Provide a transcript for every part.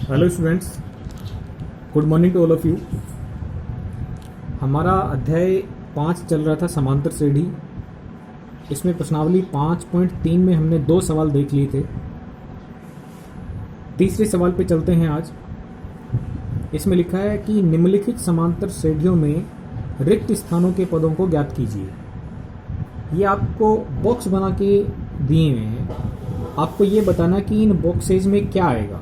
Hello students, good morning to all of you. हमारा अध्याय 5 चल रहा था समांतर श्रेणी। इसमें प्रश्नावली 5.3 में हमने 2 सवाल देख लिए थे। तीसरे सवाल पे चलते हैं आज। इसमें लिखा है कि निम्नलिखित समांतर श्रेणियों में रिक्त स्थानों के पदों को ज्ञात कीजिए। ये आपको बॉक्स बना के दिए हुए हैं, आपको ये बताना कि इन बॉक्सेज में क्या आएगा।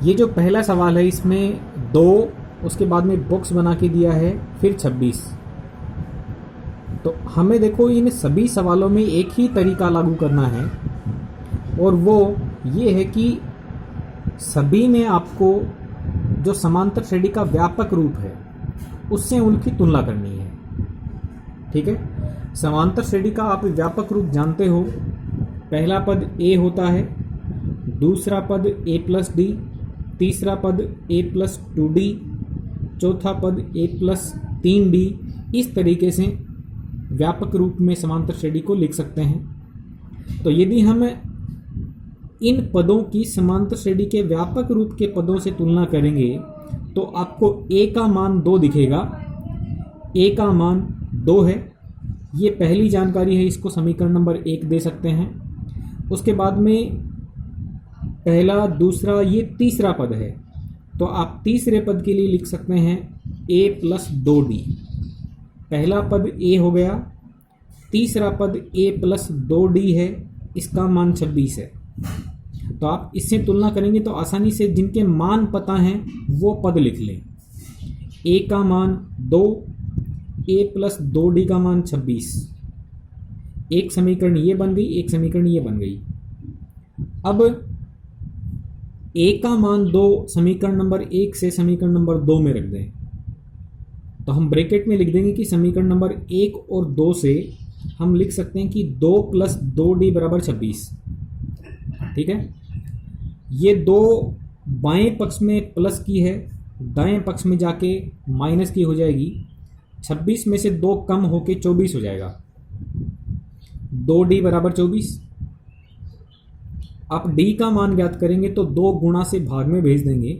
ये जो पहला सवाल है इसमें 2, उसके बाद में बॉक्स बना के दिया है, फिर 26। तो हमें देखो इन सभी सवालों में एक ही तरीका लागू करना है, और वो ये है कि सभी में आपको जो समांतर श्रेणी का व्यापक रूप है उससे उनकी तुलना करनी है। ठीक है, समांतर श्रेणी का आप व्यापक रूप जानते हो। पहला पद a होता है, दूसरा पद a प्लस डी, तीसरा पद a प्लस 2d, चौथा पद a प्लस 3d। इस तरीके से व्यापक रूप में समांतर श्रेणी को लिख सकते हैं। तो यदि हम इन पदों की समांतर श्रेणी के व्यापक रूप के पदों से तुलना करेंगे तो आपको a का मान 2 दिखेगा। a का मान 2 है, ये पहली जानकारी है, इसको समीकरण नंबर 1 दे सकते हैं। उसके बाद में पहला, दूसरा, ये तीसरा पद है, तो आप तीसरे पद के लिए लिख सकते हैं a प्लस 2d। पहला पद a हो गया, तीसरा पद a प्लस 2d है, इसका मान 26 है। तो आप इससे तुलना करेंगे तो आसानी से जिनके मान पता हैं वो पद लिख लें। a का मान 2, a प्लस 2d का मान 26। एक समीकरण ये बन गई, एक समीकरण ये बन गई। अब a का मान 2 समीकरण नंबर 1 से समीकरण नंबर 2 में रख दें, तो हम ब्रैकेट में लिख देंगे कि समीकरण नंबर 1 और 2 से हम लिख सकते हैं कि 2 प्लस 2d बराबर 26। ठीक है, ये 2 बाएं पक्ष में प्लस की है, दाएं पक्ष में जाके माइनस की हो जाएगी। 26 में से 2 कम होके 24 हो जाएगा। 2d बराबर 24। आप d का मान ज्ञात करेंगे तो 2 गुणा से भाग में भेज देंगे,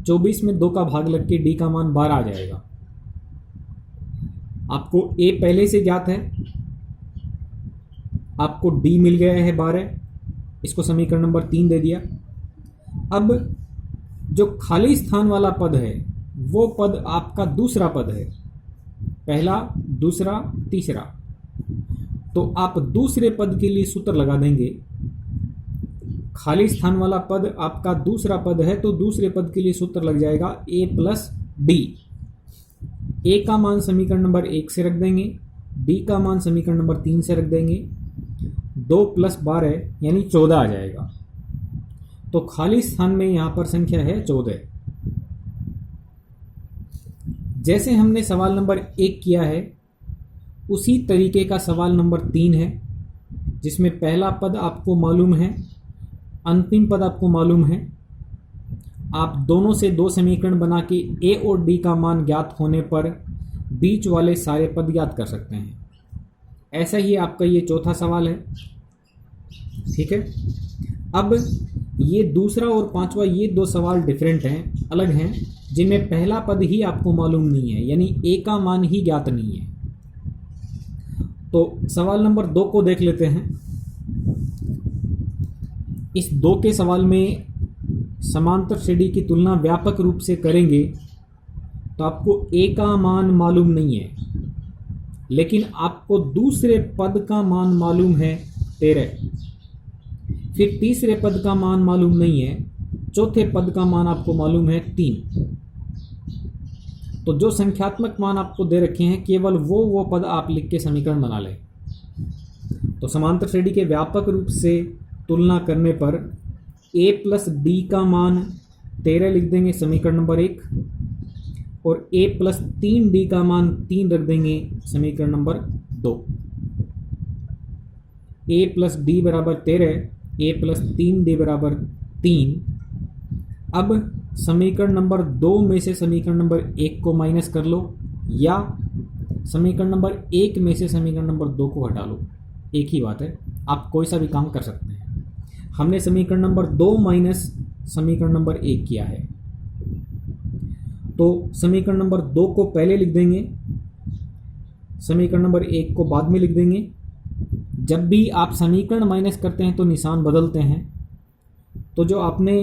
24 में 2 का भाग लग के d का मान 12 आ जाएगा। आपको a पहले से ज्ञात है, आपको d मिल गया है 12, इसको समीकरण नंबर 3 दे दिया। अब जो खाली स्थान वाला पद है वो पद आपका दूसरा पद है, पहला, दूसरा, तीसरा। तो आप दूसरे पद के लिए सूत्र लगा देंगे। खाली स्थान वाला पद आपका दूसरा पद है, तो दूसरे पद के लिए सूत्र लग जाएगा a प्लस डी। a का मान समीकरण नंबर 1 से रख देंगे, d का मान समीकरण नंबर 3 से रख देंगे। 2 प्लस 12 यानी 14 आ जाएगा। तो खाली स्थान में यहां पर संख्या है 14। जैसे हमने सवाल नंबर 1 किया है उसी तरीके का सवाल नंबर 3 है, जिसमें पहला पद आपको मालूम है, अंतिम पद आपको मालूम है। आप दोनों से 2 समीकरण बना के a और d का मान ज्ञात होने पर बीच वाले सारे पद ज्ञात कर सकते हैं। ऐसा ही आपका ये चौथा सवाल है। ठीक है, अब ये दूसरा और पांचवा, ये 2 सवाल डिफरेंट हैं, अलग हैं, जिनमें पहला पद ही आपको मालूम नहीं है, यानी a का मान ही ज्ञात नहीं है। तो सवाल नंबर 2 को देख लेते हैं। इस 2 के सवाल में समांतर श्रेणी की तुलना व्यापक रूप से करेंगे तो आपको a का मान मालूम नहीं है, लेकिन आपको दूसरे पद का मान मालूम है 13, फिर तीसरे पद का मान मालूम नहीं है, चौथे पद का मान आपको मालूम है 3। तो जो संख्यात्मक मान आपको दे रखे हैं केवल वो पद आप लिख के समीकरण बना लें। तो समांतर श्रेणी के व्यापक रूप से तुलना करने पर a प्लस डी का मान 13 लिख देंगे समीकरण नंबर 1, और a प्लस 3d का मान 3 रख देंगे समीकरण नंबर 2। a प्लस डी बराबर 13, a प्लस 3d बराबर 3। अब समीकरण नंबर 2 में से समीकरण नंबर 1 को माइनस कर लो, या समीकरण नंबर 1 में से समीकरण नंबर 2 को हटा लो, एक ही बात है, आप कोई सा भी काम कर सकते हैं। हमने समीकरण नंबर 2 माइनस समीकरण नंबर 1 किया है। तो समीकरण नंबर 2 को पहले लिख देंगे, समीकरण नंबर 1 को बाद में लिख देंगे। जब भी आप समीकरण माइनस करते हैं तो निशान बदलते हैं। तो जो आपने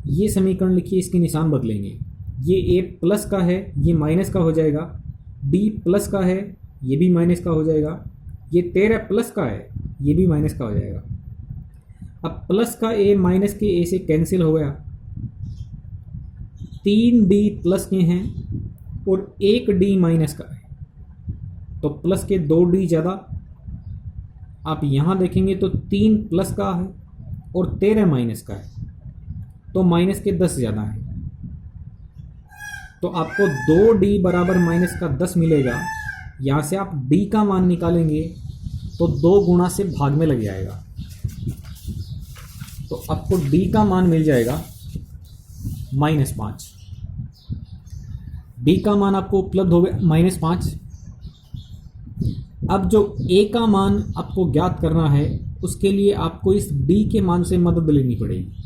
ये समीकरण लिखी है इसके निशान बदलेंगे। ये a प्लस का है, ये माइनस का हो जाएगा। b प्लस का है, ये भी माइनस का हो जाएगा। ये 13 प्लस का है, ये भी माइनस का हो जाएगा। अब प्लस का a माइनस के a से कैंसिल हो गया। 3d प्लस के हैं और 1d माइनस का है, तो प्लस के 2d ज़्यादा। आप यहाँ देखेंगे तो 3 प्लस का है और 13 माइनस का है, तो माइनस के 10 ज़्यादा है। तो आपको 2d बराबर माइनस का 10 मिलेगा। यहाँ से आप d का मान निकालेंगे तो 2 गुणा से भाग में लग जाएगा, तो आपको d का मान मिल जाएगा -5। d का मान आपको उपलब्ध हो गया -5। अब जो a का मान आपको ज्ञात करना है उसके लिए आपको इस d के मान से मदद लेनी पड़ेगी।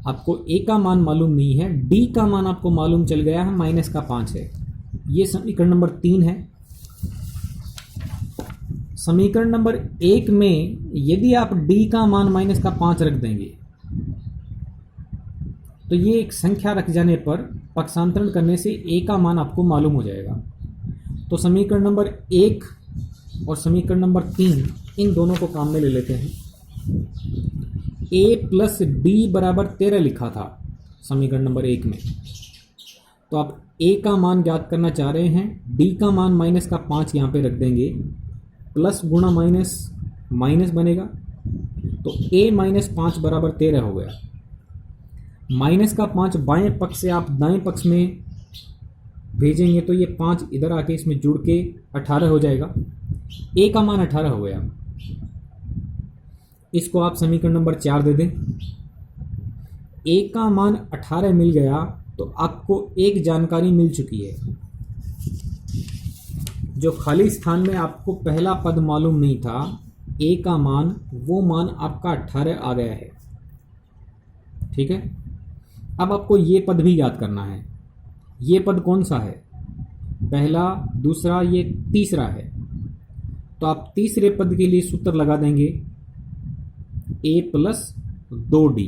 आपको a का मान मालूम नहीं है, d का मान आपको मालूम चल गया है, -5 है। ये समीकरण नंबर 3 है। समीकरण नंबर 1 में यदि आप d का मान -5 रख देंगे तो ये एक संख्या रख जाने पर पक्षांतरण करने से a का मान आपको मालूम हो जाएगा। तो समीकरण नंबर 1 और समीकरण नंबर 3 इन दोनों को काम में ले लेते हैं। a प्लस d बराबर 13 लिखा था समीकरण नंबर 1 में, तो आप a का मान ज्ञात करना चाह रहे हैं। d का मान -5 यहाँ पे रख देंगे, प्लस गुणा माइनस माइनस बनेगा, तो a -5 बराबर 13 हो गया। -5 बाएं पक्ष से आप दाएं पक्ष में भेजेंगे तो ये 5 इधर आके इसमें जुड़ के 18 हो जाएगा। a का मान 18 हो गया। इसको आप समीकरण नंबर 4 दे दें। a का मान 18 मिल गया तो आपको एक जानकारी मिल चुकी है। जो खाली स्थान में आपको पहला पद मालूम नहीं था a का मान, वो मान आपका 18 आ गया है। ठीक है, अब आपको ये पद भी याद करना है। ये पद कौन सा है? पहला, दूसरा, ये तीसरा है। तो आप तीसरे पद के लिए सूत्र लगा देंगे a प्लस 2d।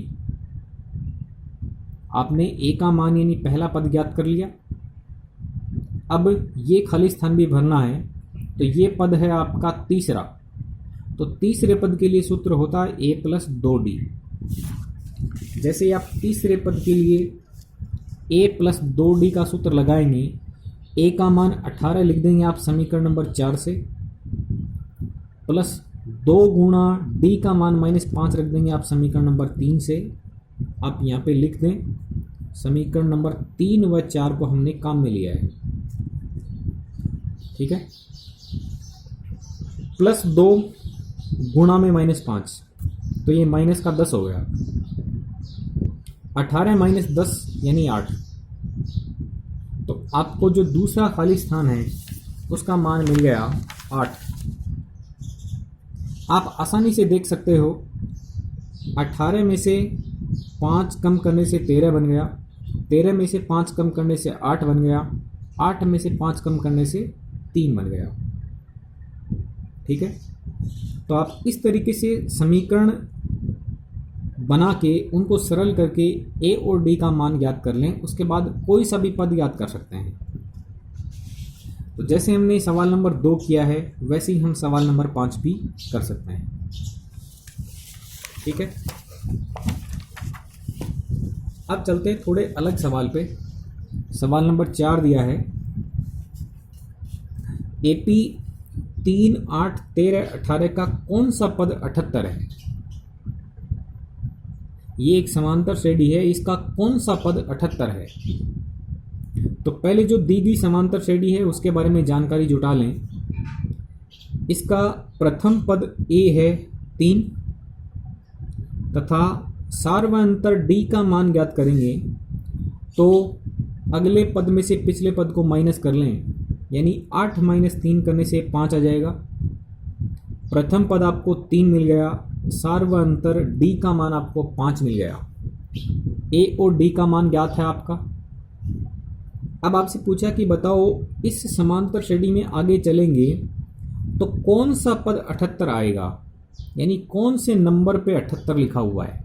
आपने a का मान यानी पहला पद ज्ञात कर लिया। अब ये खाली स्थान भी भरना है, तो ये पद है आपका तीसरा। तो तीसरे पद के लिए सूत्र होता है a प्लस 2d। जैसे आप तीसरे पद के लिए a प्लस 2d का सूत्र लगाएंगे, a का मान 18 लिख देंगे आप समीकरण नंबर 4 से, प्लस 2 गुणा d का मान -5 रख देंगे आप समीकरण नंबर 3 से। आप यहाँ पे लिख दें, समीकरण नंबर 3 व 4 को हमने काम में लिया है। ठीक है, प्लस 2 गुणा में -5, तो ये माइनस का 10 हो गया। 18 माइनस 10 यानी 8। तो आपको जो दूसरा खाली स्थान है उसका मान मिल गया 8। आप आसानी से देख सकते हो, 18 में से 5 कम करने से 13 बन गया, 13 में से 5 कम करने से 8 बन गया, 8 में से 5 कम करने से 3 बन गया। ठीक है, तो आप इस तरीके से समीकरण बना के उनको सरल करके a और d का मान ज्ञात कर लें। उसके बाद कोई सा भी पद ज्ञात कर सकते हैं। तो जैसे हमने सवाल नंबर 2 किया है वैसे ही हम सवाल नंबर 5 भी कर सकते हैं। ठीक है, अब चलते हैं थोड़े अलग सवाल पे। सवाल नंबर 4 दिया है, AP 3, 8, 13, 18 का कौन सा पद 78 है? ये एक समांतर श्रेणी है, इसका कौन सा पद 78 है? तो पहले जो दी गई समांतर श्रेणी है उसके बारे में जानकारी जुटा लें। इसका प्रथम पद a है 3 तथा सार्वअंतर d का मान ज्ञात करेंगे तो अगले पद में से पिछले पद को माइनस कर लें, यानी 8 - 3 करने से 5 आ जाएगा। प्रथम पद आपको 3 मिल गया, सार्वंतर d का मान आपको 5 मिल गया। a और d का मान ज्ञात है आपका। अब आपसे पूछा कि बताओ इस समांतर श्रेणी में आगे चलेंगे तो कौन सा पद 78 आएगा, यानी कौन से नंबर पे 78 लिखा हुआ है।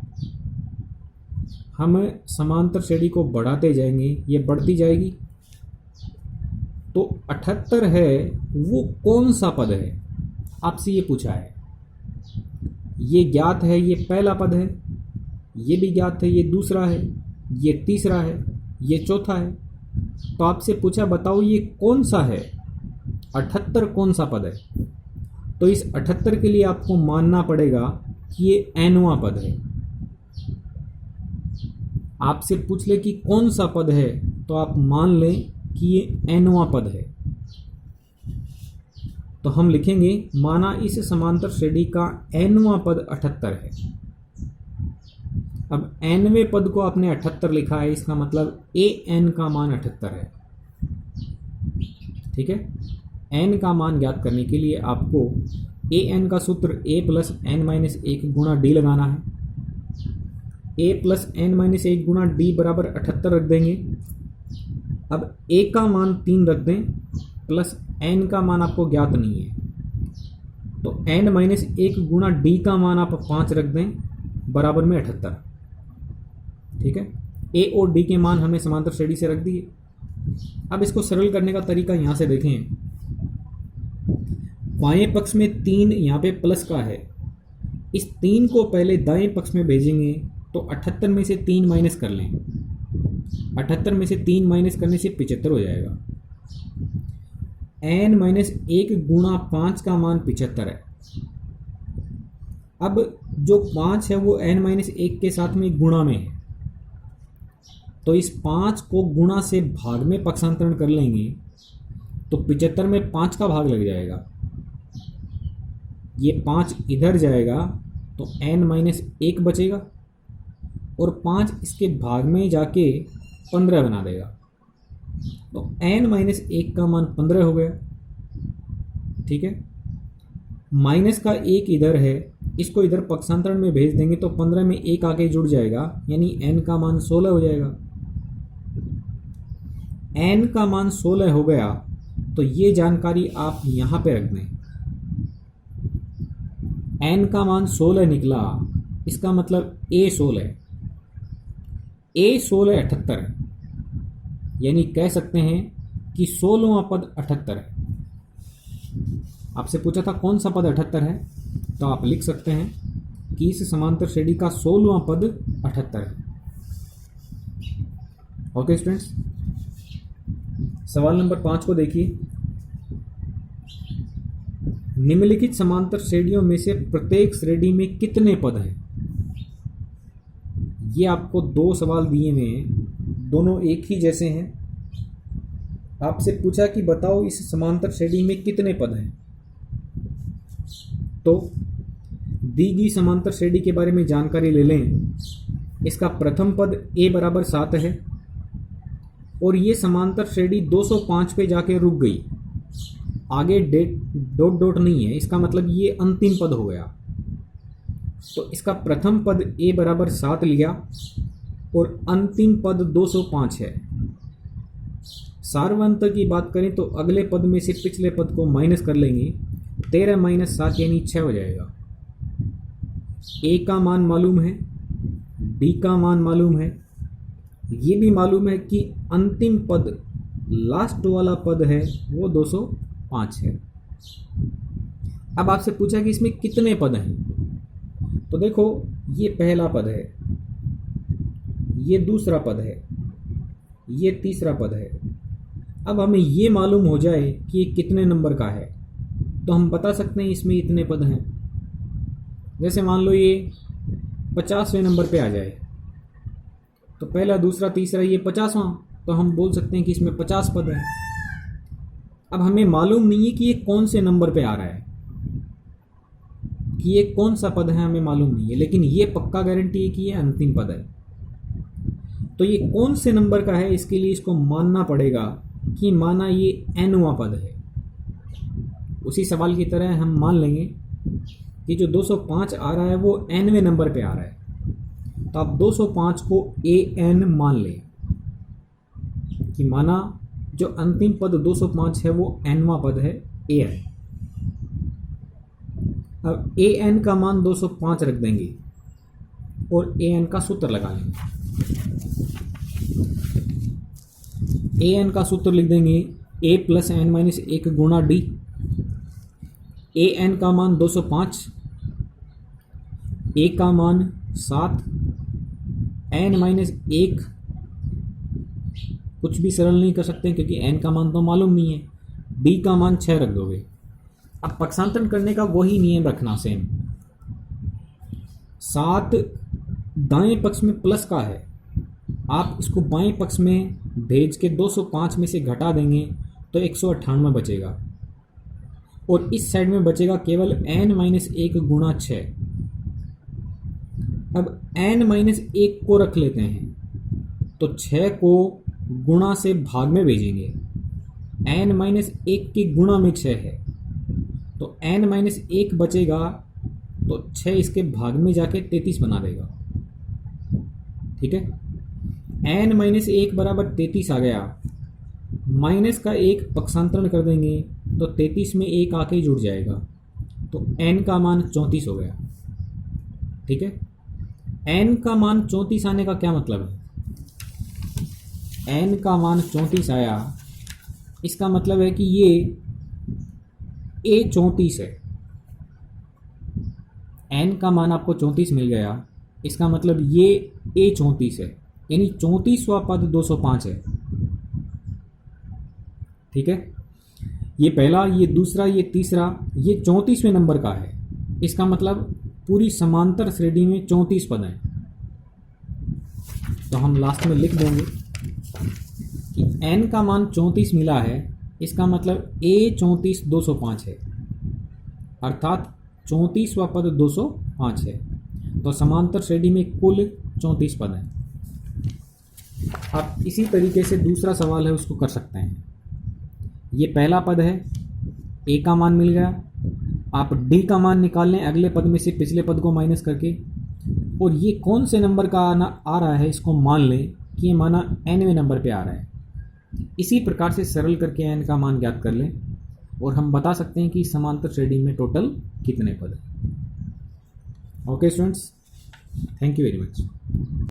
हम समांतर श्रेणी को बढ़ाते जाएंगे, ये बढ़ती जाएगी, तो 78 है वो कौन सा पद है, आपसे ये पूछा है। ये ज्ञात है, ये पहला पद है, ये भी ज्ञात है, ये दूसरा है, ये तीसरा है, ये चौथा है। तो आपसे पूछा बताओ ये कौन सा है, 78 कौन सा पद है। तो इस 78 के लिए आपको मानना पड़ेगा कि ये nवां पद है। आपसे पूछ ले कि कौन सा पद है तो आप मान लें कि ये nवां पद है। तो हम लिखेंगे माना इस समांतर श्रेणी का nवां पद 78 है। अब nवें पद को आपने 78 लिखा है, इसका मतलब an का मान 78 है। ठीक है, n का मान ज्ञात करने के लिए आपको an का सूत्र a प्लस n माइनस 1 गुणा d लगाना है। a प्लस n माइनस 1 गुणा d बराबर 78 रख देंगे। अब a का मान 3 रख दें, प्लस n का मान आपको ज्ञात नहीं है, तो n माइनस 1 गुणा d का मान आप 5 रख दें, बराबर में 78। ठीक है, a और d के मान हमने समांतर श्रेणी से रख दिए। अब इसको सरल करने का तरीका यहाँ से देखें। बाएं पक्ष में 3 यहाँ पे प्लस का है, इस 3 को पहले दाएं पक्ष में भेजेंगे तो 78 में से 3 माइनस कर लें। 78 में से 3 माइनस करने से 75 हो जाएगा। n माइनस 1 गुणा 5 का मान 75 है। अब जो 5 है वो n माइनस 1 के साथ में गुणा में है, तो इस 5 को गुणा से भाग में पक्षांतरण कर लेंगे तो 75 में 5 का भाग लग जाएगा। ये 5 इधर जाएगा तो n माइनस 1 बचेगा और 5 इसके भाग में जाके 15 बना देगा, तो n माइनस 1 का मान 15 हो गया। ठीक है, माइनस का 1 इधर है, इसको इधर पक्षांतरण में भेज देंगे तो 15 में 1 आगे जुड़ जाएगा, यानी n का मान 16 हो जाएगा। n का मान 16 हो गया तो ये जानकारी आप यहाँ पे रख दें। n का मान 16 निकला, इसका मतलब a 16 है, a 16 78 है, यानी कह सकते हैं कि 16वां पद 78 है। आपसे पूछा था कौन सा पद 78 है, तो आप लिख सकते हैं कि इस समांतर श्रेणी का 16वां पद 78 है। ओके स्टूडेंट्स, सवाल नंबर 5 को देखिए। निम्नलिखित समांतर श्रेणियों में से प्रत्येक श्रेणी में कितने पद हैं। ये आपको 2 सवाल दिए हुए हैं, दोनों एक ही जैसे हैं। आपसे पूछा कि बताओ इस समांतर श्रेणी में कितने पद हैं। तो दी गई समांतर श्रेणी के बारे में जानकारी ले लें। इसका प्रथम पद a बराबर 7 है और ये समांतर श्रेणी 205 पे जाके रुक गई, आगे डॉट डॉट नहीं है, इसका मतलब ये अंतिम पद हो गया। तो इसका प्रथम पद a बराबर 7 लिया और अंतिम पद 205 है। सार्वंतर की बात करें तो अगले पद में से पिछले पद को माइनस कर लेंगे, 13 माइनस 7 यानी 6 हो जाएगा। a का मान मालूम है, d का मान मालूम है, ये भी मालूम है कि अंतिम पद लास्ट वाला पद है वो 205 है। अब आपसे पूछा कि इसमें कितने पद हैं, तो देखो ये पहला पद है, ये दूसरा पद है, ये तीसरा पद है। अब हमें ये मालूम हो जाए कि ये कितने नंबर का है तो हम बता सकते हैं इसमें इतने पद हैं। जैसे मान लो ये 50वें नंबर पे आ जाए तो पहला दूसरा तीसरा ये 50वां, तो हम बोल सकते हैं कि इसमें 50 पद हैं। अब हमें मालूम नहीं है कि ये कौन से नंबर पे आ रहा है, कि ये कौन सा पद है हमें मालूम नहीं है, लेकिन ये पक्का गारंटी है कि ये अंतिम पद है। तो ये कौन से नंबर का है, इसके लिए इसको मानना पड़ेगा कि माना ये nवां पद है। उसी सवाल की तरह हम मान लेंगे कि जो 205 आ रहा है वो nवें नंबर पे आ रहा है, तो आप 205 को an मान लें कि माना जो अंतिम पद 205 है वो nवां पद है an। अब an का मान 205 रख देंगे और an का सूत्र लगा लेंगे। an का सूत्र लिख देंगे a प्लस n माइनस 1 गुणा d। an का मान 205, a का मान 7, n माइनस 1 कुछ भी सरल नहीं कर सकते क्योंकि n का मान तो मालूम नहीं है, d का मान 6 रख दोगे। अब पक्षांतरण करने का वही नियम रखना सेम। 7 दाएं पक्ष में प्लस का है, आप इसको बाएं पक्ष में भेज के 205 में से घटा देंगे तो 198 बचेगा, और इस साइड में बचेगा केवल n माइनस 1 गुणा 6। अब n माइनस 1 को रख लेते हैं तो 6 को गुणा से भाग में भेजेंगे, n माइनस 1 के गुणा में 6 है तो n माइनस 1 बचेगा, तो 6 इसके भाग में जाके 33 बना देगा। ठीक है, n माइनस 1 बराबर 33 आ गया, माइनस का 1 पक्षांतरण कर देंगे तो 33 में 1 आके जुड़ जाएगा, तो n का मान 34 हो गया। ठीक है, n का मान 34 आने का क्या मतलब है? n का मान 34 आया, इसका मतलब है कि ये a 34 है। n का मान आपको 34 मिल गया, इसका मतलब ये a 34 है, यानी 34वां पद 205 है। ठीक है, ये पहला, ये दूसरा, ये तीसरा, ये 34वें नंबर का है, इसका मतलब पूरी समांतर श्रेणी में 34 पद हैं। तो हम लास्ट में लिख देंगे कि n का मान 34 मिला है, इसका मतलब a 34 205 है, अर्थात 34वां पद 205 है। तो समांतर श्रेणी में कुल 34 पद हैं। अब इसी तरीके से दूसरा सवाल है, उसको कर सकते हैं। ये पहला पद है, a का मान मिल गया, आप d का मान निकाल लें अगले पद में से पिछले पद को माइनस करके, और ये कौन से नंबर का आ रहा है इसको मान लें कि ये माना nवें नंबर पे आ रहा है। इसी प्रकार से सरल करके n का मान ज्ञात कर लें और हम बता सकते हैं कि समांतर श्रेणी में टोटल कितने पद हैं। Okay students, thank you very much.